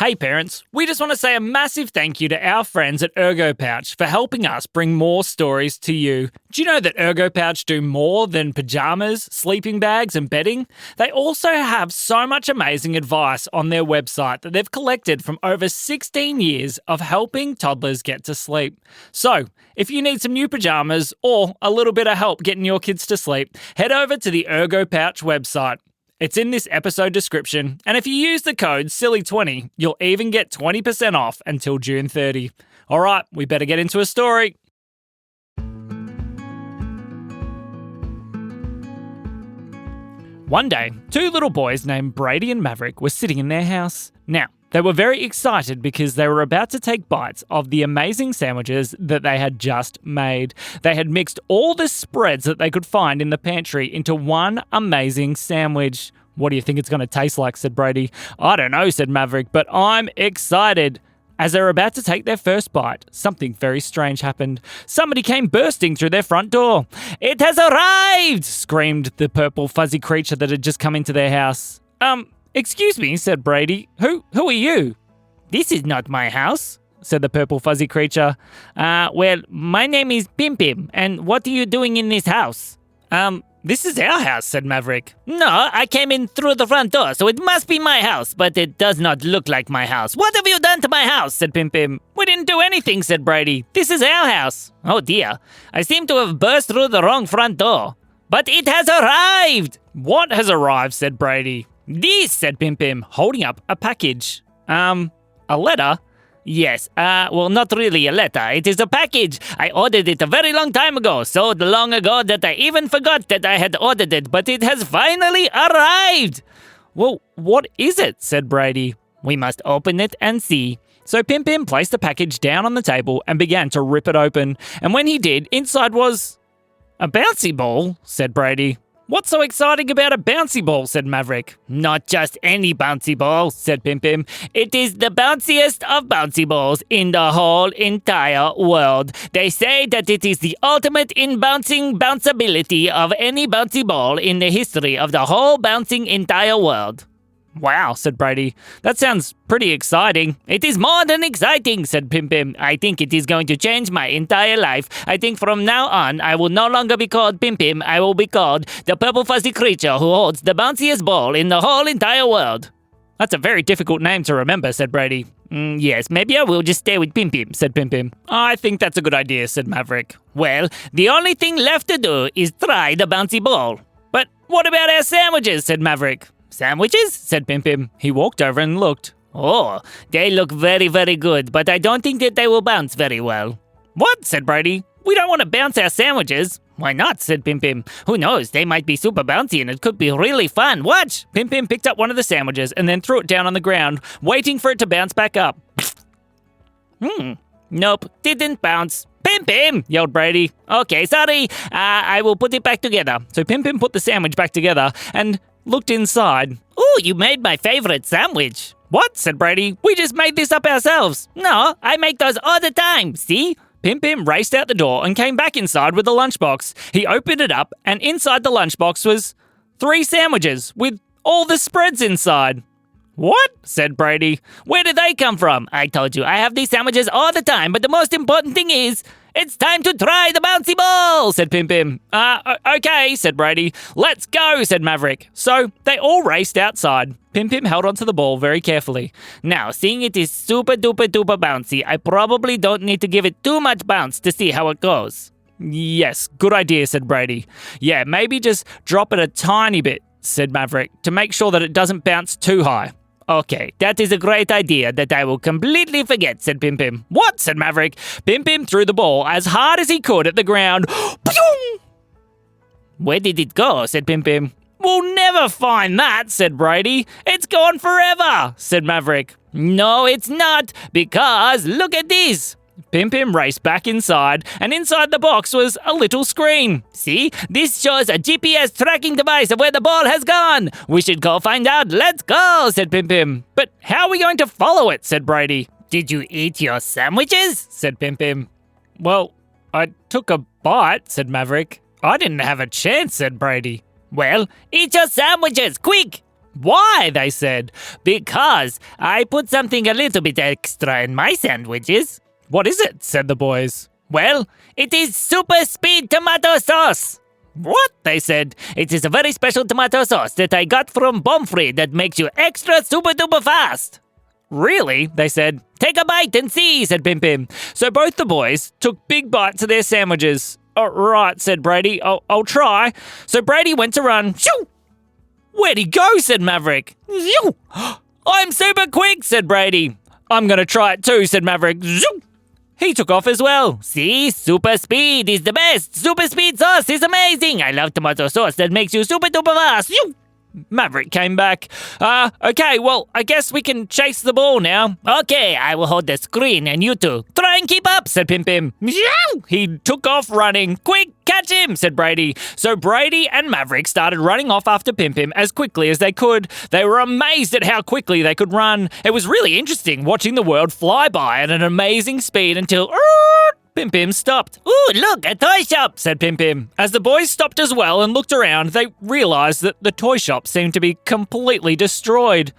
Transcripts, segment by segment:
Hey parents, we just want to say a massive thank you to our friends at Ergo Pouch for helping us bring more stories to you. Do you know that Ergo Pouch do more than pajamas, sleeping bags and bedding? They also have so much amazing advice on their website that they've collected from over 16 years of helping toddlers get to sleep. So, if you need some new pajamas or a little bit of help getting your kids to sleep, head over to the Ergo Pouch website. It's in this episode description, and if you use the code SILLY20, you'll even get 20% off until June 30. All right, we better get into a story. One day, two little boys named Brady and Maverick were sitting in their house. Now, they were very excited because they were about to take bites of the amazing sandwiches that they had just made. They had mixed all the spreads that they could find in the pantry into one amazing sandwich. What do you think it's going to taste like, said Brady. I don't know, said Maverick, but I'm excited. As they were about to take their first bite, something very strange happened. Somebody came bursting through their front door. "It has arrived!" screamed the purple fuzzy creature that had just come into their house. Excuse me, said Brady. Who are you? "This is not my house," said the purple fuzzy creature. Well, my name is Pim Pim, and what are you doing in this house?" This is our house, said Maverick. "No, I came in through the front door, so it must be my house, but it does not look like my house. What have you done to my house?" said Pim Pim. "We didn't do anything," said Brady. "This is our house." "Oh dear, I seem to have burst through the wrong front door." "But it has arrived!" "What has arrived?" said Brady. "This," said Pim Pim, holding up a package. A letter? "Yes, well, not really a letter. It is a package. I ordered it a very long time ago, so long ago that I even forgot that I had ordered it, but it has finally arrived." "Well, what is it?" said Brady. "We must open it and see." So Pim Pim placed the package down on the table and began to rip it open. And when he did, inside was a bouncy ball, said Brady. "What's so exciting about a bouncy ball?" said Maverick. "Not just any bouncy ball," said Pim Pim. "It is the bounciest of bouncy balls in the whole entire world. They say that it is the ultimate in bouncing bounceability of any bouncy ball in the history of the whole bouncing entire world." "Wow," said Brady. "That sounds pretty exciting." "It is more than exciting," said Pim Pim. "I think it is going to change my entire life. I think from now on, I will no longer be called Pim Pim. I will be called the purple fuzzy creature who holds the bounciest ball in the whole entire world." "That's a very difficult name to remember," said Brady. Yes, maybe I will just stay with Pim Pim," said Pim Pim. "I think that's a good idea," said Maverick. "Well, the only thing left to do is try the bouncy ball." "But what about our sandwiches?" said Maverick. "Sandwiches?" said Pim Pim. He walked over and looked. "Oh, they look very, very good, but I don't think that they will bounce very well." "What?" said Brady. "We don't want to bounce our sandwiches." "Why not?" said Pim Pim. "Who knows? They might be super bouncy and it could be really fun. Watch!" Pim Pim picked up one of the sandwiches and then threw it down on the ground, waiting for it to bounce back up. Nope, didn't bounce. "Pim Pim!" yelled Brady. "Okay, sorry. I will put it back together." So Pim Pim put the sandwich back together and looked inside. "Ooh, you made my favorite sandwich." "What?" said Brady. "We just made this up ourselves." "No, I make those all the time, see?" Pim Pim raced out the door and came back inside with the lunchbox. He opened it up, and inside the lunchbox was 3 sandwiches with all the spreads inside. "What?" said Brady. "Where did they come from?" "I told you, I have these sandwiches all the time, but the most important thing is, it's time to try the bouncy ball," said Pim Pim. Okay, said Brady. "Let's go," said Maverick. So they all raced outside. Pim Pim held onto the ball very carefully. "Now, seeing it is super duper duper bouncy, I probably don't need to give it too much bounce to see how it goes." "Yes, good idea," said Brady. "Yeah, maybe just drop it a tiny bit," said Maverick, "to make sure that it doesn't bounce too high." "Okay, that is a great idea that I will completely forget," said Pim Pim. "What?" said Maverick. Pim Pim threw the ball as hard as he could at the ground. "Where did it go?" said Pim Pim. "We'll never find that," said Brady. "It's gone forever," said Maverick. "No, it's not, because look at this." Pim Pim raced back inside, and inside the box was a little screen. "See, this shows a GPS tracking device of where the ball has gone. We should go find out. Let's go," said Pim Pim. "But how are we going to follow it?" said Brady. "Did you eat your sandwiches?" said Pim Pim. "Well, I took a bite," said Maverick. "I didn't have a chance," said Brady. "Well, eat your sandwiches, quick!" Why? They said. Because I put something a little bit extra in my sandwiches. What is it? Said the boys. Well, it is super speed tomato sauce. What? They said. It is a very special tomato sauce that I got from Bounciest that makes you extra super duper fast. Really? They said. Take a bite and see, said Pim Pim. So both the boys took big bites of their sandwiches. All right, said Brady. I'll try. So Brady went to run. Shoo! Where'd he go? Said Maverick. Shoo! I'm super quick, said Brady. I'm going to try it too, said Maverick. Shoo! He took off as well. See, super speed is the best. Super speed sauce is amazing. I love tomato sauce that makes you super duper fast. Shoo! Maverick came back. Okay, well, I guess we can chase the ball now. Okay, I will hold the screen and you two try and keep up, said Pim Pim. He took off running. Quick, catch him, said Brady. So Brady and Maverick started running off after Pim Pim as quickly as they could. They were amazed at how quickly they could run. It was really interesting watching the world fly by at an amazing speed until Pim Pim stopped. Ooh, look, a toy shop, said Pim Pim. As the boys stopped as well and looked around, they realised that the toy shop seemed to be completely destroyed.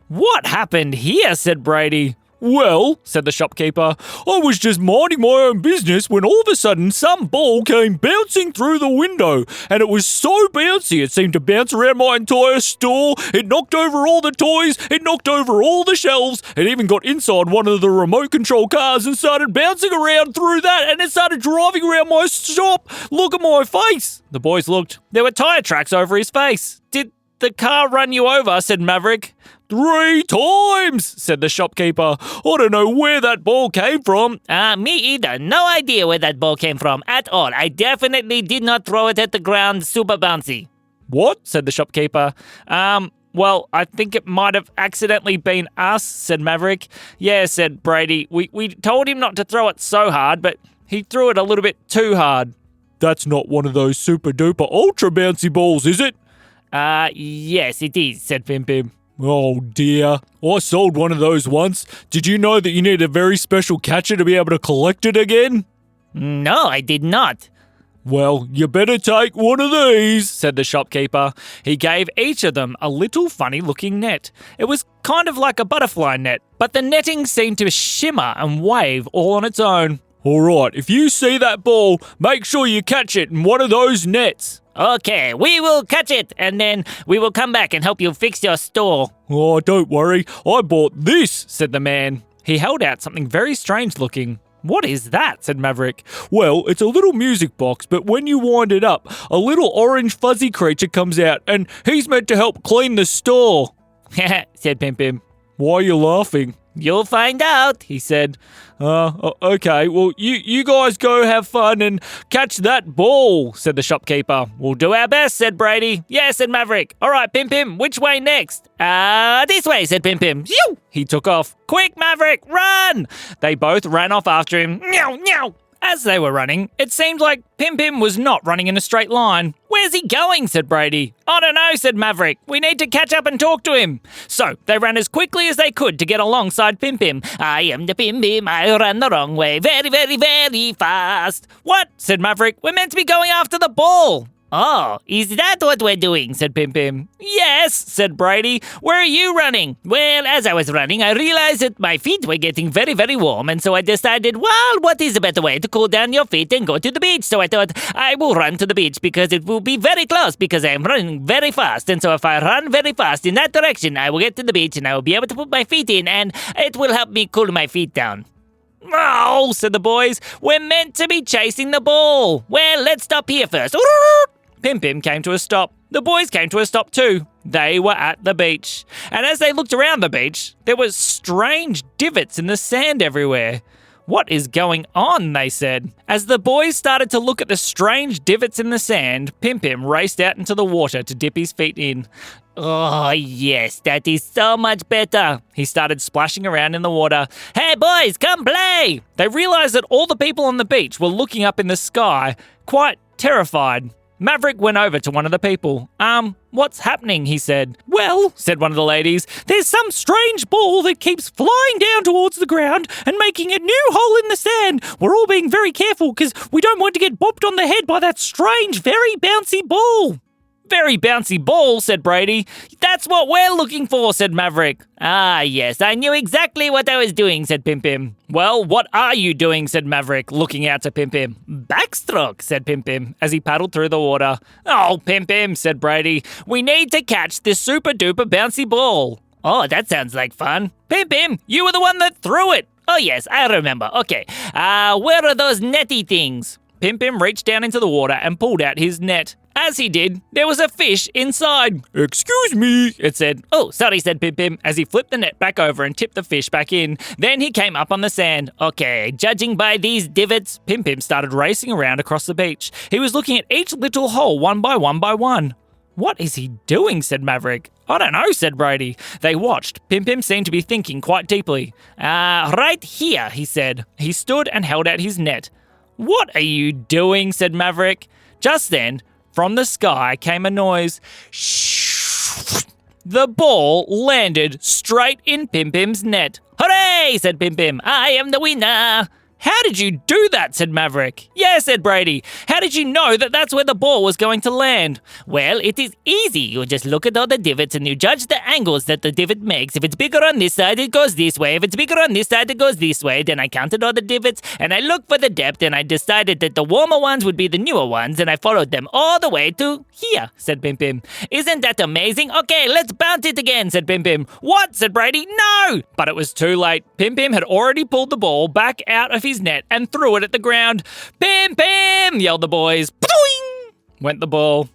What happened here? Said Brady. Well, said the shopkeeper, I was just minding my own business when all of a sudden some ball came bouncing through the window, and it was so bouncy it seemed to bounce around my entire store. It knocked over all the toys, it knocked over all the shelves, it even got inside one of the remote control cars and started bouncing around through that, and it started driving around my shop. Look at my face. The boys looked. There were tyre tracks over his face. Did the car run you over? Said Maverick. 3 times, said the shopkeeper. I don't know where that ball came from. Me either. No idea where that ball came from at all. I definitely did not throw it at the ground super bouncy. What? Said the shopkeeper. Well, I think it might have accidentally been us, said Maverick. Yeah, said Brady. We told him not to throw it so hard, but he threw it a little bit too hard. That's not one of those super duper ultra bouncy balls, is it? Yes, it is, said Pim Pim. Oh dear, I sold one of those once. Did you know that you need a very special catcher to be able to collect it again? No, I did not. Well, you better take one of these, said the shopkeeper. He gave each of them a little funny-looking net. It was kind of like a butterfly net, but the netting seemed to shimmer and wave all on its own. All right, if you see that ball, make sure you catch it in one of those nets. Okay, we will catch it, and then we will come back and help you fix your store. Oh, don't worry. I bought this, said the man. He held out something very strange looking. What is that? Said Maverick. Well, it's a little music box, but when you wind it up, a little orange fuzzy creature comes out, and he's meant to help clean the store. Said Pim Pim. Why are you laughing? You'll find out, he said. Okay, well, you guys go have fun and catch that ball, said the shopkeeper. We'll do our best, said Brady. Yeah, said Maverick. All right, Pim Pim, which way next? This way, said Pim Pim. Phew! He took off. Quick, Maverick, run! They both ran off after him. Meow, meow. As they were running, it seemed like Pim Pim was not running in a straight line. Where's he going? Said Brady. I don't know, said Maverick. We need to catch up and talk to him. So they ran as quickly as they could to get alongside Pim Pim. I am the Pim Pim, I ran the wrong way, very, very, very fast. What? Said Maverick. We're meant to be going after the ball. Oh, is that what we're doing? Said Pim Pim. Yes, said Brady. Where are you running? Well, as I was running, I realized that my feet were getting very, very warm, and so I decided, well, what is a better way to cool down your feet and go to the beach? So I thought, I will run to the beach because it will be very close because I am running very fast, and so if I run very fast in that direction, I will get to the beach and I will be able to put my feet in, and it will help me cool my feet down. Oh, said the boys, we're meant to be chasing the ball. Well, let's stop here first. Pim Pim came to a stop. The boys came to a stop too. They were at the beach. And as they looked around the beach, there were strange divots in the sand everywhere. What is going on? They said. As the boys started to look at the strange divots in the sand, Pim Pim raced out into the water to dip his feet in. Oh, yes, that is so much better. He started splashing around in the water. Hey, boys, come play! They realized that all the people on the beach were looking up in the sky, quite terrified. Maverick went over to one of the people. What's happening? He said. Well, said one of the ladies, there's some strange ball that keeps flying down towards the ground and making a new hole in the sand. We're all being very careful because we don't want to get bopped on the head by that strange, very bouncy ball. Very bouncy ball, said Brady. That's what we're looking for, said Maverick. Ah, yes, I knew exactly what I was doing, said Pim Pim. Well, what are you doing, said Maverick, looking out to Pim Pim. Backstroke, said Pim Pim, as he paddled through the water. Oh, Pim Pim, said Brady. We need to catch this super-duper bouncy ball. Oh, that sounds like fun. Pim Pim, you were the one that threw it. Oh, yes, I remember. Okay, where are those netty things? Pim Pim reached down into the water and pulled out his net. As he did, there was a fish inside. Excuse me, it said. Oh, sorry, said Pim Pim, as he flipped the net back over and tipped the fish back in. Then he came up on the sand. Okay, judging by these divots, Pim Pim started racing around across the beach. He was looking at each little hole one by one by one. What is he doing, said Maverick. I don't know, said Brady. They watched. Pim Pim seemed to be thinking quite deeply. Right here, he said. He stood and held out his net. What are you doing, said Maverick. Just then, from the sky came a noise. Shh. The ball landed straight in Pim Pim's net. Hooray, said Pim Pim. I am the winner. How did you do that, said Maverick. Yeah, said Brady. How did you know that that's where the ball was going to land? Well, it is easy. You just look at all the divots and you judge the angles that the divot makes. If it's bigger on this side, it goes this way. If it's bigger on this side, it goes this way. Then I counted all the divots and I looked for the depth and I decided that the warmer ones would be the newer ones and I followed them all the way to here, said Pim Pim. Isn't that amazing? Okay, let's bounce it again, said Pim Pim. What, said Brady. No! But it was too late. Pim Pim had already pulled the ball back out of his net and threw it at the ground. Pim Pim, yelled the boys. Ptoing! Went the ball.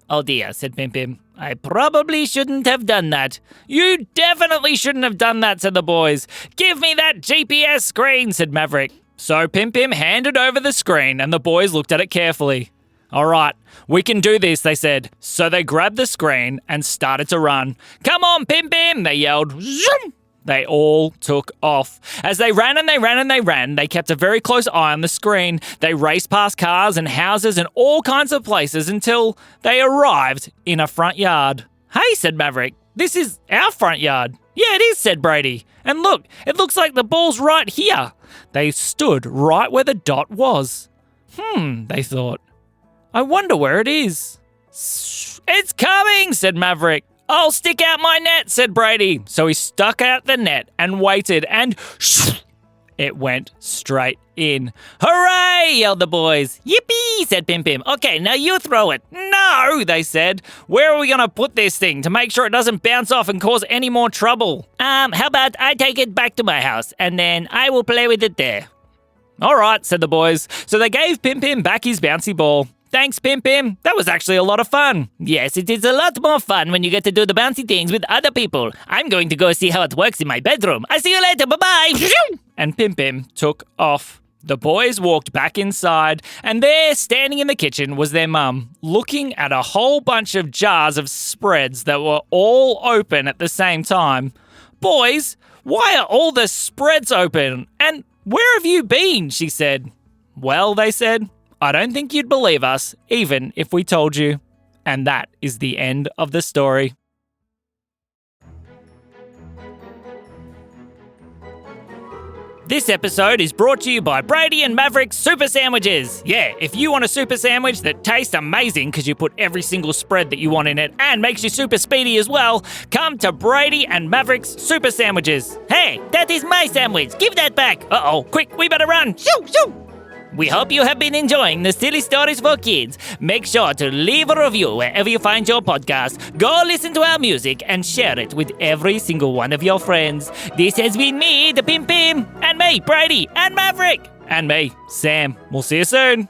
Oh dear, said Pim Pim. I probably shouldn't have done that. You definitely shouldn't have done that, said the boys. Give me that GPS screen, said Maverick. So Pim Pim handed over the screen and the boys looked at it carefully. All right, we can do this, they said. So they grabbed the screen and started to run. Come on, Pim Pim, they yelled. Zoom! They all took off. As they ran and they ran and they ran, they kept a very close eye on the screen. They raced past cars and houses and all kinds of places until they arrived in a front yard. Hey, said Maverick, this is our front yard. Yeah, it is, said Brady. And look, it looks like the ball's right here. They stood right where the dot was. They thought. I wonder where it is. It's coming, said Maverick. I'll stick out my net, said Brady. So he stuck out the net and waited and it went straight in. Hooray, yelled the boys. Yippee, said Pim Pim. Okay, now you throw it. No, they said. Where are we going to put this thing to make sure it doesn't bounce off and cause any more trouble? How about I take it back to my house and then I will play with it there. All right, said the boys. So they gave Pim Pim back his bouncy ball. Thanks, Pim Pim. That was actually a lot of fun. Yes, it is a lot more fun when you get to do the bouncy things with other people. I'm going to go see how it works in my bedroom. I'll see you later. Bye-bye. And Pim Pim took off. The boys walked back inside, and there, standing in the kitchen, was their mum, looking at a whole bunch of jars of spreads that were all open at the same time. Boys, why are all the spreads open? And where have you been? She said. Well, they said, I don't think you'd believe us, even if we told you. And that is the end of the story. This episode is brought to you by Brady and Maverick Super Sandwiches. Yeah, if you want a super sandwich that tastes amazing because you put every single spread that you want in it and makes you super speedy as well, come to Brady and Maverick's Super Sandwiches. Hey, that is my sandwich. Give that back. Uh-oh, quick, we better run. Shoo, shoo. We hope you have been enjoying the Silly Stories for Kids. Make sure to leave a review wherever you find your podcast. Go listen to our music and share it with every single one of your friends. This has been me, the Pim Pim, and me, Brady and Maverick, and me, Sam. We'll see you soon.